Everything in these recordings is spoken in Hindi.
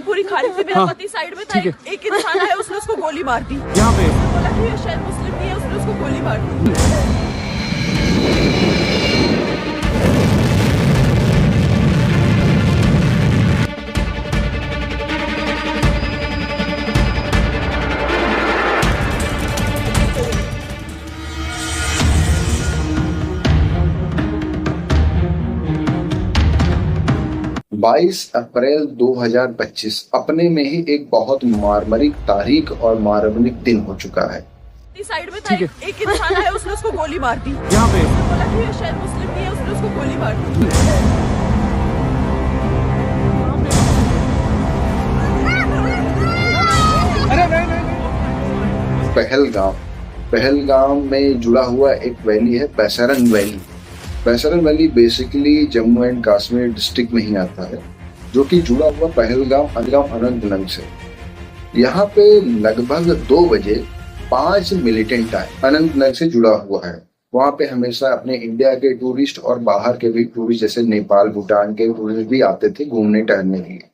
भेलपुरी खा रही थी, मेरा पति साइड में था, एक इंसान आया, उसने उसको गोली मार दी। यहाँ पे बोला कि ये शायद मुस्लिम नहीं है, उसने उसको गोली मार दी। 22 अप्रैल 2025 अपने में ही एक बहुत मार्मिक तारीख और मार्मिक दिन हो चुका है। साइड में था, एक इंसान आया, उसने उसको गोली मार दी। यहाँ पे बोला कि ये शायद मुस्लिम नहीं है, उसने उसको गोली मार दी। पहलगाम में जुड़ा हुआ एक वैली है Baisaran valley. Baisaran valley basically Jammu and Kashmir district में ही आता है, जो कि जुड़ा हुआ पहलगाम अनंतनाग से। यहाँ पे लगभग 2 बजे 5 मिलिटेंट आए, अनंतनाग से जुड़ा हुआ है। वहाँ पे हमेशा अपने इंडिया के टूरिस्ट और बाहर के भी टूरिस्ट जैसे नेपाल भूटान के टूरिस्ट भी आते थे घूमने टहलने के लिए,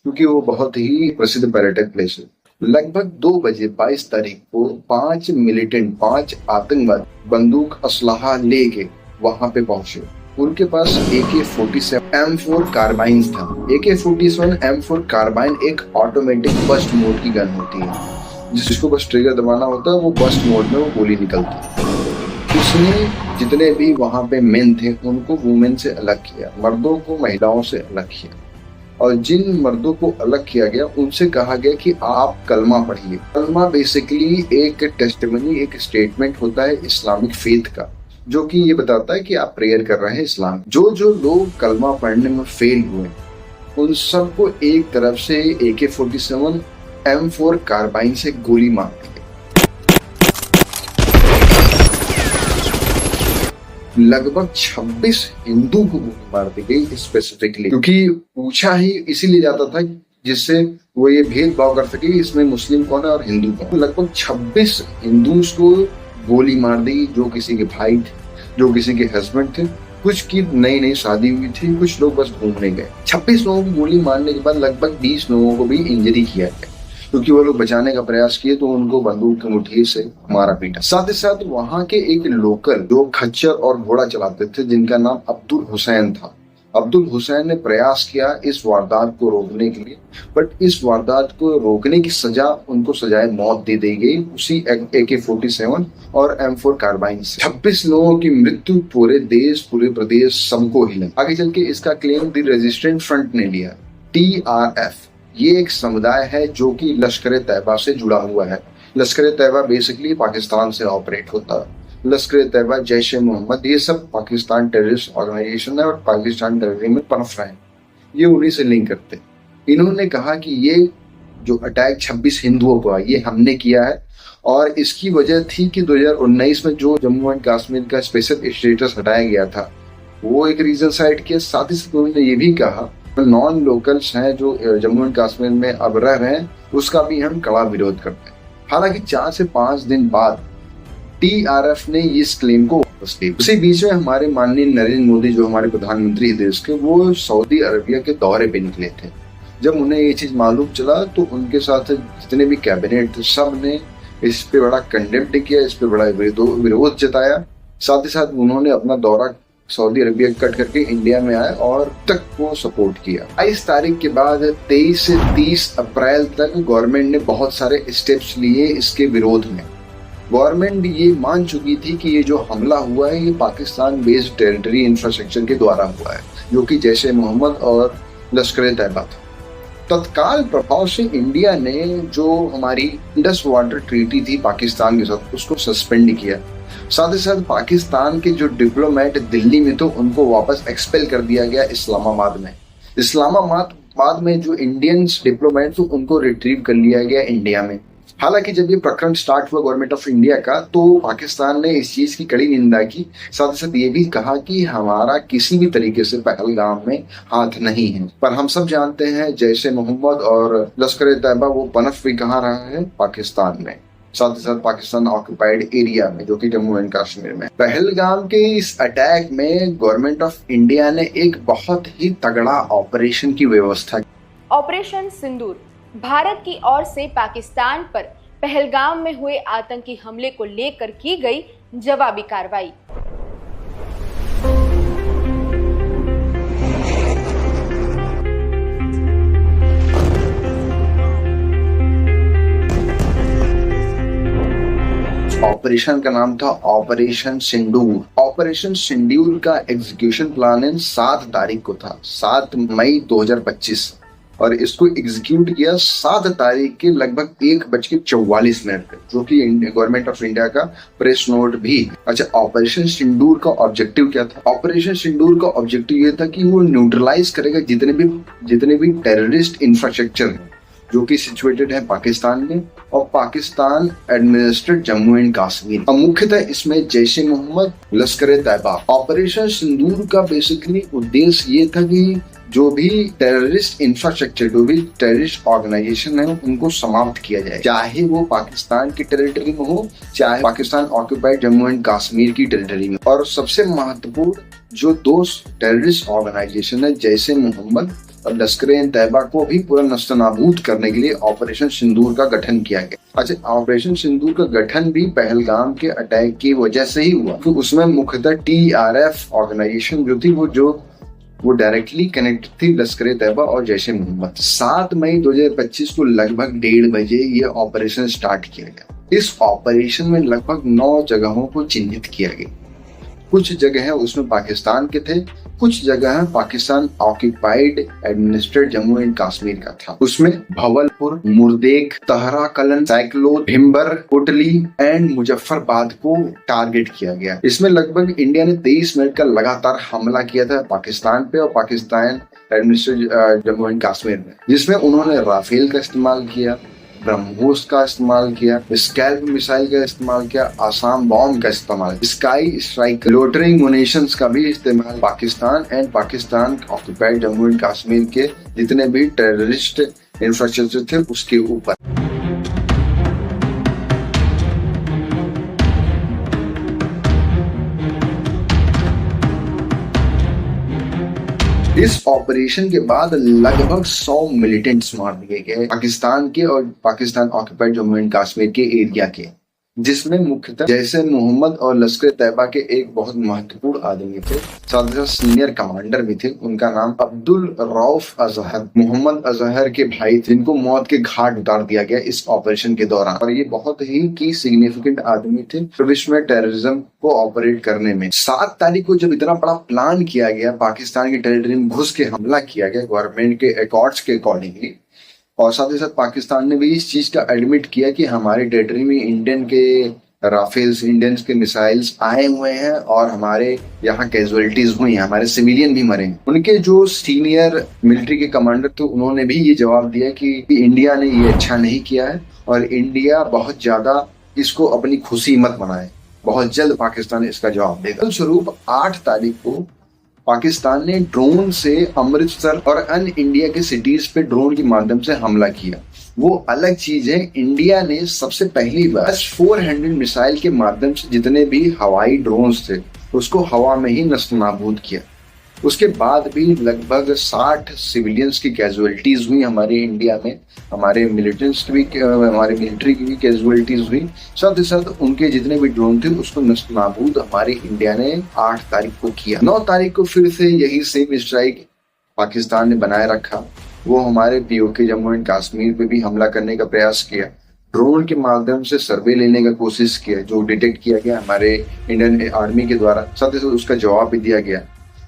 क्योंकि वो बहुत ही प्रसिद्ध पर्यटक प्लेस है। लगभग 2 बजे 22 तारीख को 5 मिलिटेंट, 5 आतंकवादी बंदूक असलाहा लेके वहां पे पहुंचे। उनके पास AK-47 M4 कार्बाइन था। AK-47 M4 कार्बाइन एक ऑटोमेटिक बस्ट मोड की गन होती है, जिसको बस ट्रिगर दबाना होता है, वो बस्ट मोड में वो गोली निकलती है। उसने जितने भी वहां पे मेन थे उनको वुमेन से अलग किया, मर्दों को महिलाओं से अलग किया, और जिन मर्दों को अलग किया गया उनसे कहा गया कि आप कलमा पढ़िए। कलमा बेसिकली एक टेस्टिमनी, एक स्टेटमेंट होता है इस्लामिक फेथ का, जो कि ये बताता है कि आप प्रेयर कर रहे हैं इस्लाम। जो लोग कलमा पढ़ने में फेल हुए उन सबको एक तरफ से AK-47 M4 कार्बाइन से गोली मार दी गई। लगभग 26 हिंदू को गोली मार दी गई स्पेसिफिकली, क्योंकि पूछा ही इसीलिए जाता था जिससे वो ये भेदभाव कर सके इसमें मुस्लिम कौन है और हिंदू कौन। लगभग 26 हिंदूज को गोली मार दी, जो किसी के भाई थे, जो किसी के हस्बैंड थे, कुछ की नई शादी हुई थी, कुछ लोग बस घूमने गए। 26 लोगों को गोली मारने के बाद लगभग 20 लोगों को भी इंजरी किया गया, क्योंकि वो लोग बचाने का प्रयास किए तो उनको बंदूक की मुठ्ठी से मारा पीटा। साथ ही साथ वहां के एक लोकल जो खच्चर और घोड़ा चलाते थे, जिनका नाम अब्दुल हुसैन था। अब्दुल हुसैन ने प्रयास किया इस वारदात को रोकने के लिए, बट इस वारदात को रोकने की सजा उनको सजाए मौत दे दी गई उसी AK-47 और M4 कार्बाइन से। 26 लोगों की मृत्यु पूरे देश, पूरे प्रदेश सबको हिला। आगे चल के इसका क्लेम द रेजिस्टेंट फ्रंट ने लिया। TRF ये एक समुदाय है जो कि लश्कर तैयबा से जुड़ा हुआ है। लश्कर तैयबा बेसिकली पाकिस्तान से ऑपरेट होता है। लश्कर तैयबा, जैश ए मोहम्मद, ये सब पाकिस्तान टेररिस्ट ऑर्गेनाइजेशन है और पाकिस्तान टेररिज्म में पनप रहे हैं, ये उन्हीं से लिंक करते हैं। इन्होंने कहा कि ये जो अटैक 26 हिंदुओं पर ये हमने किया है, और इसकी वजह थी कि 2019 में जो जम्मू एंड कश्मीर का स्पेशल स्टेटस हटाया गया था, वो एक रीजन साइड किया। साथ ही साथ उन्होंने ये भी कहा नॉन लोकल्स हैं जो जम्मू एंड कश्मीर में अब रह रहे हैं, उसका भी हम कड़ा विरोध करते हैं। हालांकि 4 से 5 दिन बाद TRF ने इस क्लेम को वापस लिया। उसी बीच में हमारे माननीय नरेंद्र मोदी, जो हमारे प्रधानमंत्री देश के, वो सऊदी अरबिया के दौरे पे निकले थे। जब उन्हें ये चीज मालूम चला तो उनके साथ जितने भी कैबिनेट थे सब ने इस पे बड़ा कंडेम्ड किया, इस पे बड़ा विरोध जताया। साथ ही साथ उन्होंने अपना दौरा सऊदी अरबिया कट करके इंडिया में आए और तक को सपोर्ट किया। 22 तारीख के बाद 23 से 30 अप्रैल तक गवर्नमेंट ने बहुत सारे स्टेप्स लिए इसके विरोध में। गवर्नमेंट ये मान चुकी थी कि ये जो हमला हुआ है ये पाकिस्तान बेस्ड टेरिटरी इंफ्रास्ट्रक्चर के द्वारा हुआ है, जो कि जैश ए मोहम्मद और लश्कर तैयबा था। तत्काल प्रभाव से इंडिया ने जो हमारी इंडस वाटर ट्रीटी थी पाकिस्तान के साथ, उसको सस्पेंड किया। साथ ही साथ पाकिस्तान के जो डिप्लोमेट दिल्ली में तो उनको वापस एक्सपेल कर दिया गया इस्लामाबाद में। इस्लामाबाद में जो इंडियन डिप्लोमेट थे उनको रिट्रीव कर लिया गया इंडिया में। हालांकि जब ये प्रकरण स्टार्ट हुआ गवर्नमेंट ऑफ इंडिया का, तो पाकिस्तान ने इस चीज की कड़ी निंदा की। साथ ही साथ ये भी कहा कि हमारा किसी भी तरीके से पहलगाम में हाथ नहीं है। पर हम सब जानते हैं जैश ए मोहम्मद और लश्कर तैयबा वो पनप भी कहाँ रहा है, पाकिस्तान में। साथ ही साथ पाकिस्तान ऑक्यूपाइड एरिया में, जो कि जम्मू एंड कश्मीर में। पहलगाम के इस अटैक में गवर्नमेंट ऑफ इंडिया ने एक बहुत ही तगड़ा ऑपरेशन की व्यवस्था की। ऑपरेशन सिंदूर भारत की ओर से पाकिस्तान पर पहलगाम में हुए आतंकी हमले को लेकर की गई जवाबी कार्रवाई। ऑपरेशन का नाम था ऑपरेशन सिंदूर। ऑपरेशन सिंदूर का एग्जीक्यूशन प्लान 7 तारीख को था, 7 मई 2025, और इसको एग्जीक्यूट किया 7 तारीख के लगभग 1:44 पे, जो कि गवर्नमेंट ऑफ इंडिया का प्रेस नोट भी। अच्छा, ऑपरेशन सिंदूर का ऑब्जेक्टिव क्या था? ऑपरेशन सिंदूर का ऑब्जेक्टिव ये था कि वो न्यूट्रलाइज करेगा जितने भी टेररिस्ट इंफ्रास्ट्रक्चर है जो कि सिचुएटेड है पाकिस्तान में और पाकिस्तान एडमिनिस्ट्रेटेड जम्मू एंड कश्मीर। अब मुख्यतः इसमें जैश ए मोहम्मद, लश्कर तैयबा। ऑपरेशन सिंदूर का बेसिकली उद्देश्य ये था कि जो भी टेररिस्ट इंफ्रास्ट्रक्चर, जो भी टेररिस्ट ऑर्गेनाइजेशन है, उनको समाप्त किया जाए, चाहे वो पाकिस्तान की टेरिटरी में हो, चाहे पाकिस्तान ऑक्यूपाइड जम्मू एंड कश्मीर की टेरिटरी में। और सबसे महत्वपूर्ण जो 2 टेररिस्ट ऑर्गेनाइजेशन है, जैश ए मोहम्मद और लश्कर तैयबा, को भी पूरा नस्तनाबूद करने के लिए ऑपरेशन सिंदूर का गठन किया गया। अच्छा, ऑपरेशन सिंदूर का गठन भी पहलगाम के अटैक की वजह से ही हुआ, तो उसमें मुख्यतः TRF ऑर्गेनाइजेशन जो थी वो डायरेक्टली कनेक्ट थी लश्कर तैयबा और जैश ए मोहम्मद। 7 मई 2025 को लगभग 1:30 बजे ये ऑपरेशन स्टार्ट किया गया। इस ऑपरेशन में लगभग 9 जगहों को चिन्हित किया गया। कुछ जगह उसमें पाकिस्तान के थे, कुछ जगह Pakistan occupied administrated Jammu and Kashmir का था। उसमें भवलपुर, मुर्देक, तहरा कलन, सैकलोर, भिम्बर, कोटली एंड मुजफ्फरबाद को टारगेट किया गया। इसमें लगभग इंडिया ने 23 मिनट का लगातार हमला किया था पाकिस्तान पे और पाकिस्तान एडमिनिस्ट्रेटेड जम्मू एंड कश्मीर में, जिसमें उन्होंने राफेल का इस्तेमाल किया, ब्रह्मोस का इस्तेमाल किया, स्कैल्प मिसाइल का इस्तेमाल किया, आसाम बॉम्ब का इस्तेमाल, स्काई स्ट्राइक, लोटरिंग मुनीशंस का भी इस्तेमाल पाकिस्तान ऑक्यूपाइड जम्मू एंड कश्मीर के जितने भी टेररिस्ट इंफ्रास्ट्रक्चर थे उसके ऊपर। इस ऑपरेशन के बाद लगभग 100 मिलिटेंट्स मार दिए गए पाकिस्तान के और पाकिस्तान ऑक्यूपाइड जम्मू एंड कश्मीर के एरिया के, जिसमें मुख्यतः जैश ए मोहम्मद और लश्कर तैयबा के एक बहुत महत्वपूर्ण आदमी थे, साथ ही सीनियर कमांडर भी थे। उनका नाम अब्दुल रऊफ अजहर, मोहम्मद अजहर के भाई थे, जिनको मौत के घाट उतार दिया गया इस ऑपरेशन के दौरान। और ये बहुत ही की सिग्निफिकेंट आदमी थे विश्व में टेररिज्म को ऑपरेट करने में। 7 तारीख को जब इतना बड़ा प्लान किया गया, पाकिस्तान की टेरिटरी में घुस के हमला किया गया गवर्नमेंट के अकॉर्ड्स के अकॉर्डिंगली, और साथ ही साथ पाकिस्तान ने भी इस चीज का एडमिट किया कि हमारे टेरिटरी में इंडियन के राफेल्स, इंडियंस के मिसाइल्स आए हुए हैं और हमारे यहाँ कैजुअलिटीज हुई हैं, हमारे सिविलियन भी मरे हैं। उनके जो सीनियर मिलिट्री के कमांडर थे, उन्होंने भी ये जवाब दिया कि इंडिया ने ये अच्छा नहीं किया है और इंडिया बहुत ज्यादा इसको अपनी खुशी मत मनाए, बहुत जल्द पाकिस्तान इसका जवाब देगा। स्वरूप 8 तारीख को पाकिस्तान ने ड्रोन से अमृतसर और अन्य इंडिया के सिटीज पे ड्रोन के माध्यम से हमला किया। वो अलग चीज है, इंडिया ने सबसे पहली बार 400 मिसाइल के माध्यम से जितने भी हवाई ड्रोन्स थे उसको हवा में ही नस्तनाबूद किया। उसके बाद भी लगभग 60 सिविलियंस की कैजुअलिटीज हुई हमारे इंडिया में, हमारे हमारे मिलिट्री की भी कैजुअलिटीज हुई। साथ ही साथ उनके जितने भी ड्रोन थे उसको नस्तनाबूद हमारे इंडिया ने 8 तारीख को किया। 9 तारीख को फिर से यही सेम स्ट्राइक पाकिस्तान ने बनाए रखा। वो हमारे POK जम्मू एंड कश्मीर पे भी हमला करने का प्रयास किया, ड्रोन के माध्यम से सर्वे लेने का कोशिश किया, जो डिटेक्ट किया गया हमारे इंडियन आर्मी के द्वारा। साथ ही साथ उसका जवाब भी दिया गया।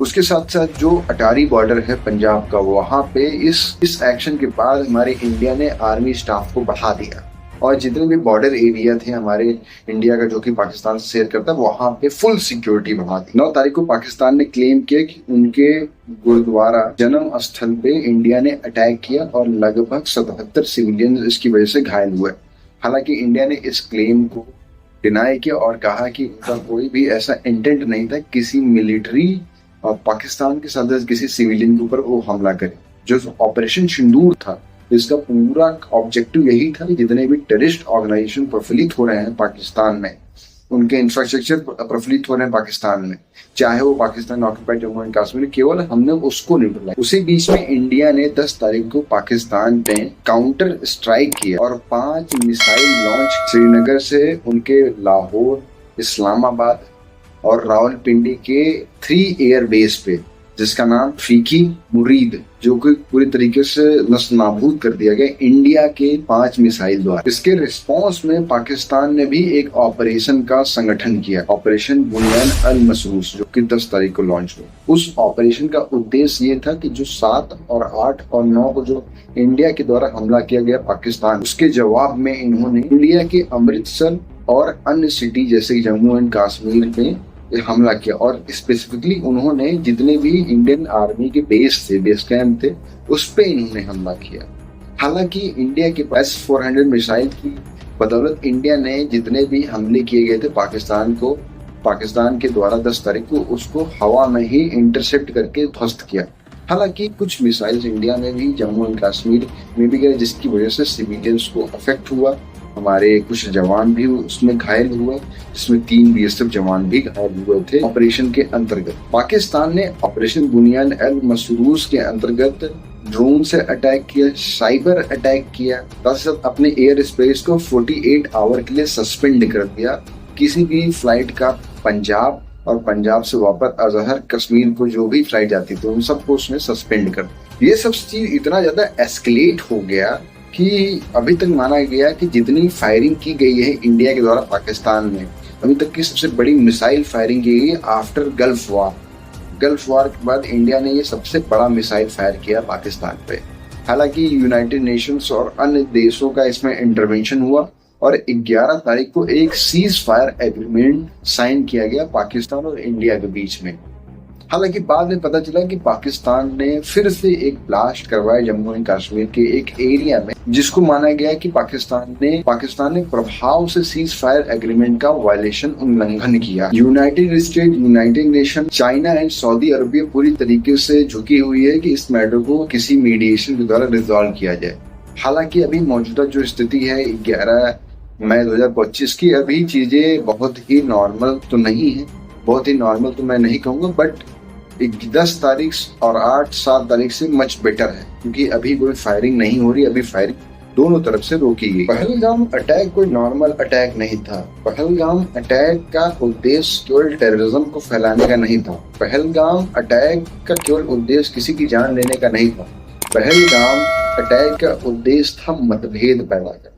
उसके साथ साथ जो अटारी बॉर्डर है पंजाब का, वहां पे इस एक्शन के बाद हमारे इंडिया ने आर्मी स्टाफ को बढ़ा दिया और जितने भी बॉर्डर एरिया थे हमारे इंडिया का जो कि पाकिस्तान से शेयर करता है, वहां पे फुल सिक्योरिटी बढ़ा दी। 9 तारीख को पाकिस्तान ने क्लेम किया कि उनके गुरुद्वारा जन्म स्थल पे इंडिया ने अटैक किया और लगभग 77 सिविलियन इसकी वजह से घायल हुए। हालांकि इंडिया ने इस क्लेम को डिनाई किया और कहा कि उनका कोई भी ऐसा इंटेंट नहीं था किसी मिलिट्री और पाकिस्तान के साथ किसी सिविलियन के ऊपर वो हमला करे। जो ऑपरेशन सिंदूर था, इसका पूरा ऑब्जेक्टिव यही था कि जितने भी टेररिस्ट ऑर्गेनाइजेशन प्रफुल्लित हो रहे हैं पाकिस्तान में, उनके इंफ्रास्ट्रक्चर प्रफुल्लित हो रहे हैं पाकिस्तान में, चाहे वो पाकिस्तान ऑक्यूपाइड जम्मू एंड कश्मीर, केवल हमने उसको न्यूट्रलाइज। उसी बीच में इंडिया ने 10 तारीख को पाकिस्तान पे काउंटर स्ट्राइक किया और 5 मिसाइल लॉन्च श्रीनगर से उनके लाहौर, इस्लामाबाद और रावलपिंडी के 3 एयर बेस पे, जिसका नाम फीकी मुरीद, जो कि पूरी तरीके से नस्तानाबूद कर दिया गया इंडिया के 5 मिसाइल द्वारा। इसके रिस्पांस में पाकिस्तान ने भी एक ऑपरेशन का संगठन किया, ऑपरेशन बुनियान अल मसरूस, जो कि 10 तारीख को लॉन्च हुआ। उस ऑपरेशन का उद्देश्य ये था कि जो 7 और 8 और 9 को जो इंडिया के द्वारा हमला किया गया पाकिस्तान, उसके जवाब में इन्होंने इंडिया के अमृतसर और अन्य सिटी जैसे जम्मू एंड कश्मीर में हमला किया। और स्पेसिफिकली उन्होंने जितने भी इंडियन आर्मी के बेस कैंप थे, उस पे इन्होंने हमला किया। हालांकि इंडिया के पास 400 मिसाइल की बदौलत इंडिया ने जितने भी हमले किए गए थे पाकिस्तान के द्वारा 10 तारीख को, उसको हवा में ही इंटरसेप्ट करके ध्वस्त किया। हालांकि कुछ मिसाइल्स इंडिया में भी जम्मू एंड कश्मीर में भी गए, जिसकी वजह से सिविलियंस को अफेक्ट हुआ। हमारे कुछ जवान भी उसमें घायल हुए, जिसमें 3 बीएसएफ जवान भी घायल हुए थे। ऑपरेशन के अंतर्गत पाकिस्तान ने ऑपरेशन बुनियान अल मसरूस के अंतर्गत ड्रोन से अटैक किया, साइबर अटैक किया, साथ अपने एयर स्पेस को 48 आवर के लिए सस्पेंड कर दिया। किसी भी फ्लाइट का पंजाब और पंजाब से वापस अजहर कश्मीर को जो भी फ्लाइट जाती थी, उन सबको उसने सस्पेंड कर दिया। ये सब चीज इतना ज्यादा एस्केलेट हो गया कि अभी तक माना गया कि जितनी फायरिंग की गई है इंडिया के द्वारा पाकिस्तान में, अभी तक की सबसे बड़ी मिसाइल फायरिंग की गई है आफ्टर गल्फ वॉर के बाद इंडिया ने ये सबसे बड़ा मिसाइल फायर किया पाकिस्तान पे। हालांकि यूनाइटेड नेशंस और अन्य देशों का इसमें इंटरवेंशन हुआ और 11 तारीख को एक सीज फायर एग्रीमेंट साइन किया गया पाकिस्तान और इंडिया के बीच में। हालांकि बाद में पता चला कि पाकिस्तान ने फिर से एक ब्लास्ट करवाया जम्मू एंड कश्मीर के एक एरिया में, जिसको माना गया कि पाकिस्तान ने प्रभाव से सीज फायर एग्रीमेंट का वायलेशन, उल्लंघन किया। United state, United nation, China and Saudi Arabia पूरी तरीके से झुकी हुई है कि इस मैटर को किसी मीडिएशन के द्वारा रिजॉल्व किया जाए। हालांकि अभी मौजूदा जो स्थिति है 11 मई 2025 की, अभी चीजें बहुत ही नॉर्मल तो नहीं है, बहुत ही नॉर्मल तो मैं नहीं कहूंगा, बट 10 तारीख और 8-7 तारीख से मच बेटर है, क्योंकि अभी कोई फायरिंग नहीं हो रही। अभी फायरिंग दोनों तरफ से रोकी गई। पहलगाम अटैक कोई नॉर्मल अटैक नहीं था। पहलगाम अटैक का उद्देश्य केवल टेररिज्म को फैलाने का नहीं था। पहलगाम अटैक का केवल उद्देश्य किसी की जान लेने का नहीं था। पहलगाम अटैक का उद्देश्य था मतभेद पैदा करना।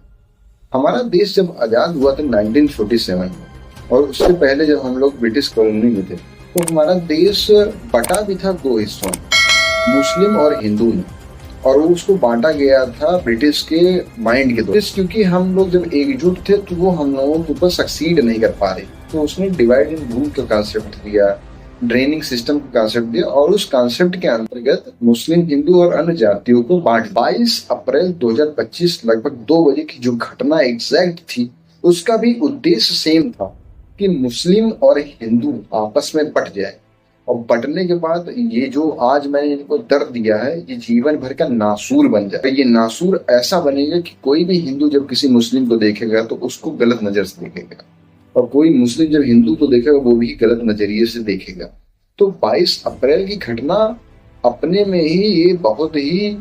हमारा देश जब आजाद हुआ था 1947 में, और उससे पहले जब हम लोग ब्रिटिश कॉलोनी में थे, तो हमारा देश बटा भी था 2 हिस्सों में, मुस्लिम और हिंदू में, और वो उसको बांटा गया था ब्रिटिश के माइंड के द्वारा। क्योंकि हम लोग जब एकजुट थे तो वो हम लोगों के ऊपर सक्सीड नहीं कर पा रहे, तो उसने डिवाइड एंड रूल का कॉन्सेप्ट दिया, ड्रेनिंग सिस्टम का कॉन्सेप्ट दिया, और उस कॉन्सेप्ट के अंतर्गत मुस्लिम, हिंदू और अन्य जातियों को बांट। 22 अप्रैल 2025 लगभग 2 बजे की जो घटना एग्जैक्ट थी, उसका भी उद्देश्य सेम था कि मुस्लिम और हिंदू आपस में बट जाए, और बटने के बाद ये जो आज मैंने इनको दर्द दिया है, ये जीवन भर का नासूर बन जाए। ये नासूर ऐसा बनेगा कि कोई भी हिंदू जब किसी मुस्लिम को देखेगा तो उसको गलत नजर से देखेगा, और कोई मुस्लिम जब हिंदू को देखेगा वो भी गलत नजरिए से देखेगा। तो 22 अप्रैल की घटना अपने में ही ये बहुत ही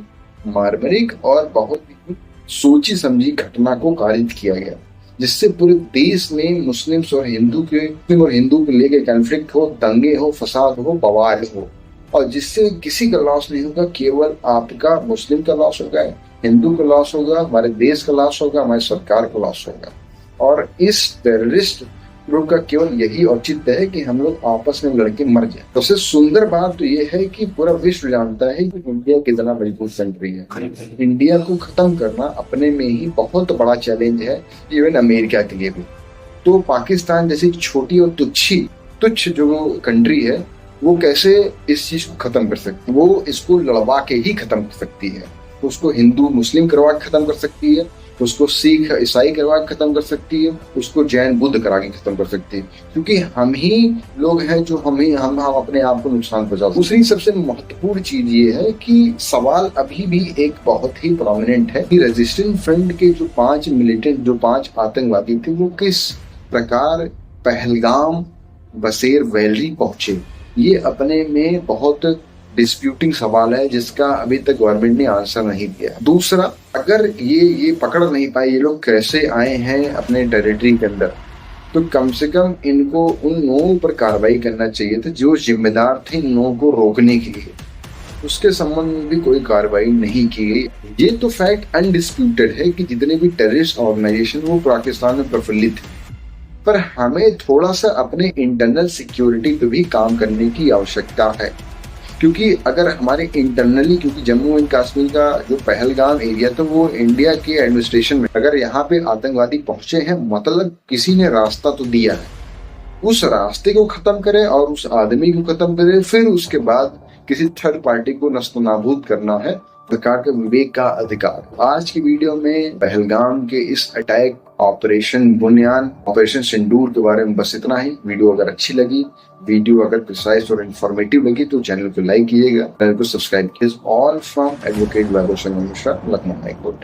मार्मिक और बहुत ही सोची समझी घटना को कारित किया गया, जिससे पूरे देश में मुस्लिम्स और हिंदू के लेके कॉन्फ्लिक्ट हो, दंगे हो, फसाद हो, बवाल हो, और जिससे किसी का लॉस नहीं होगा। केवल आपका मुस्लिम का लॉस होगा, हिंदू का लॉस होगा, हमारे देश का लॉस होगा, हमारी सरकार का लॉस होगा। और इस टेररिस्ट ग्रुप का केवल यही औचित्य है कि हम लोग आपस में लड़के मर जाए। सबसे सुंदर बात तो ये है कि पूरा विश्व जानता है कि इंडिया कितना मजबूत कंट्री है। इंडिया को खत्म करना अपने में ही बहुत बड़ा चैलेंज है, इवन अमेरिका के लिए भी। तो पाकिस्तान जैसी छोटी और तुच्छ जो कंट्री है, वो कैसे इस चीज को खत्म कर सकती है? वो इसको लड़वा के ही खत्म कर सकती है। उसको हिंदू मुस्लिम करवा के खत्म कर सकती है, उसको सिख ईसाई करवा के खत्म कर सकती है, उसको जैन बुद्ध करा के खत्म कर सकती है, क्योंकि हम ही लोग हैं जो हम अपने आप को नुकसान पहुंचा। दूसरी सबसे महत्वपूर्ण चीज ये है कि सवाल अभी भी एक बहुत ही प्रोमिनेंट है कि रेजिस्टेंस फ्रंट के जो 5 मिलिटेंट, जो 5 आतंकवादी थे, वो किस प्रकार पहलगाम बसेर वैली पहुंचे, ये अपने में बहुत डिस्प्यूटिंग सवाल है जिसका अभी तक गवर्नमेंट ने आंसर नहीं दिया। दूसरा, अगर ये पकड़ नहीं पाए ये लोग कैसे आए हैं अपने टेरिटरी के अंदर, तो कम से कम इनको उन लोगों पर कार्रवाई करना चाहिए था जो जिम्मेदार थे इन लोगों को रोकने के लिए। उसके संबंध में भी कोई कार्रवाई नहीं की गई। ये तो फैक्ट अनडिस्प्यूटेड है कि जितने भी टेररिस्ट ऑर्गेनाइजेशन वो पाकिस्तान में प्रफुल्लित है, पर हमें थोड़ा सा अपने इंटरनल सिक्योरिटी पे भी काम करने की आवश्यकता है। क्योंकि अगर हमारे इंटरनली, क्योंकि जम्मू एंड कश्मीर का जो पहलगाम एरिया तो वो इंडिया के एडमिनिस्ट्रेशन में, अगर यहाँ पे आतंकवादी पहुंचे हैं मतलब किसी ने रास्ता तो दिया है, उस रास्ते को खत्म करे और उस आदमी को खत्म करे, फिर उसके बाद किसी थर्ड पार्टी को नस्तनाबूद करना है सरकार के विवेक का अधिकार। आज की वीडियो में पहलगाम के इस अटैक ऑपरेशन बुनियान, ऑपरेशन सिंदूर के बारे में बस इतना ही। वीडियो अगर अच्छी लगी, वीडियो अगर प्रिसाइज और इन्फॉर्मेटिव लगी तो चैनल को लाइक कीजिएगा, चैनल को सब्सक्राइब कीजिए। All from advocate Vaibhav Sangam Mishra, Lucknow high court.